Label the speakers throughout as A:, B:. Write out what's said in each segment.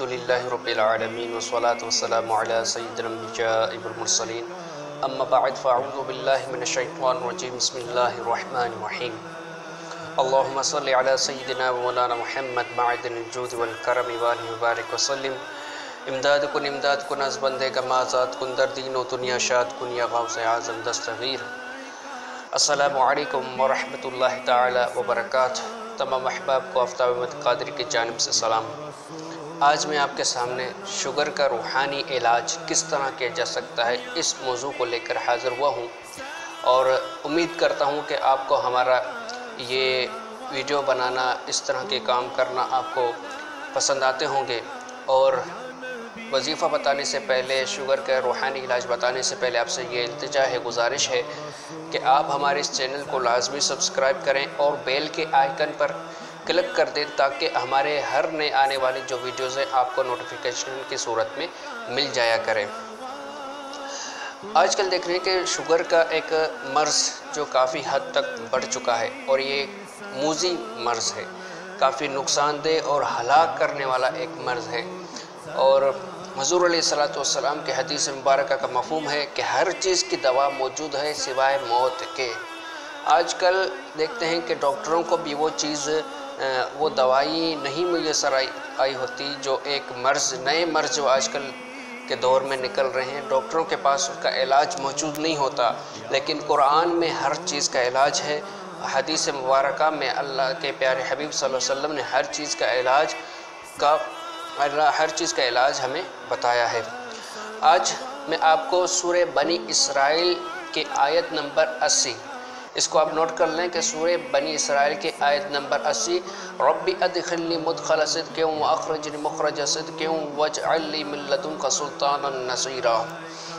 A: الحمدللہ رب العالمین والصلاة والسلام علی سید الانبیاء والمرسلین اما بعد فاعوذ باللہ من الشیطان الرجیم بسم اللہ الرحمن الرحیم اللہم صلی علی سیدنا و مولانا محمد معدن الجود والکرم والہ وبارک وسلم امداد کن از بندے کا مازاد کن در دین و دنیا شاد کن یا غوث اعظم دستغیر۔ السلام علیکم ورحمۃ اللہ تعالی وبرکاتہ۔ تمام احباب کو آفتاب احمد قادری کی جانب سے سلام۔ آج میں آپ کے سامنے شوگر کا روحانی علاج کس طرح کیا جا سکتا ہے اس موضوع کو لے کر حاضر ہوا ہوں، اور امید کرتا ہوں کہ آپ کو ہمارا یہ ویڈیو بنانا، اس طرح کے کام کرنا آپ کو پسند آتے ہوں گے۔ اور وظیفہ بتانے سے پہلے، شوگر کا روحانی علاج بتانے سے پہلے آپ سے یہ التجا ہے، گزارش ہے کہ آپ ہمارے اس چینل کو لازمی سبسکرائب کریں اور بیل کے آئیکن پر کلک کر دیں تاکہ ہمارے ہر نئے آنے والی جو ویڈیوز ہیں آپ کو نوٹیفیکیشن کی صورت میں مل جایا کریں۔ آج کل دیکھ رہے ہیں کہ شوگر کا ایک مرض جو کافی حد تک بڑھ چکا ہے، اور یہ موذی مرض ہے، کافی نقصان دہ اور ہلاک کرنے والا ایک مرض ہے۔ اور حضور علیہ السلام کے حدیث مبارکہ کا مفہوم ہے کہ ہر چیز کی دوا موجود ہے سوائے موت کے۔ آج کل دیکھتے ہیں کہ ڈاکٹروں کو بھی وہ دوائی نہیں میسر آئی ہوتی، جو ایک نئے مرض جو آج کل کے دور میں نکل رہے ہیں، ڈاکٹروں کے پاس اس کا علاج موجود نہیں ہوتا، لیکن قرآن میں ہر چیز کا علاج ہے۔ حدیث مبارکہ میں اللہ کے پیارے حبیب صلی اللہ علیہ وسلم نے ہر چیز کا علاج ہمیں بتایا ہے۔ آج میں آپ کو سورہ بنی اسرائیل کے آیت نمبر 80، اس کو آپ نوٹ کر لیں کہ سورہ بنی اسرائیل کے آیت نمبر 80، ربی ادخلنی مدخل صدق واخرجنی مخرج صدق واجعل لی من لدنک سلطانا نصیرا۔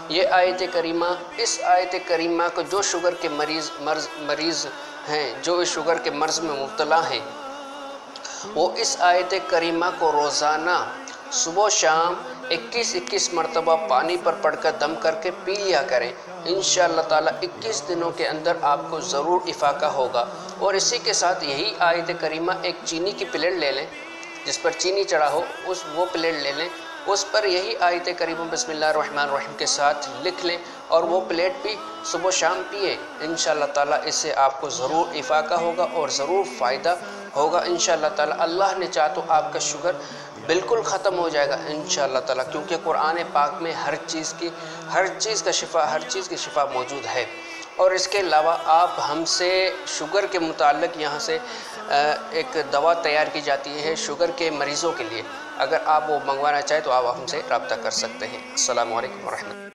A: یہ آیت کریمہ، اس آیت کریمہ کو جو شوگر کے مریض ہیں، جو اس شوگر کے مرض میں مبتلا ہیں، وہ اس آیت کریمہ کو روزانہ صبح و شام 21 مرتبہ پانی پر پڑھ کر دم کر کے پی لیا کریں۔ انشاءاللہ تعالی 21 دنوں کے اندر آپ کو ضرور افاقہ ہوگا۔ اور اسی کے ساتھ یہی آیت کریمہ ایک چینی کی پلیٹ لے لیں، جس پر چینی چڑھا ہو وہ پلیٹ لے لیں، اس پر یہی آیت کریمہ بسم اللہ الرحمن الرحیم کے ساتھ لکھ لیں، اور وہ پلیٹ بھی صبح و شام پیئے۔ انشاءاللہ تعالی اس سے آپ کو ضرور افاقہ ہوگا اور ضرور فائدہ ہوگا انشاءاللہ تعالی۔ اللہ نے چاہا تو آپ کا شوگر بالکل ختم ہو جائے گا انشاءاللہ تعالی، کیونکہ قرآن پاک میں ہر چیز کی شفا موجود ہے۔ اور اس کے علاوہ آپ ہم سے شوگر کے متعلق یہاں سے ایک دوا تیار کی جاتی ہے شوگر کے مریضوں کے لیے، اگر آپ وہ منگوانا چاہیں تو آپ ہم سے رابطہ کر سکتے ہیں۔ السلام علیکم ورحمۃ اللہ۔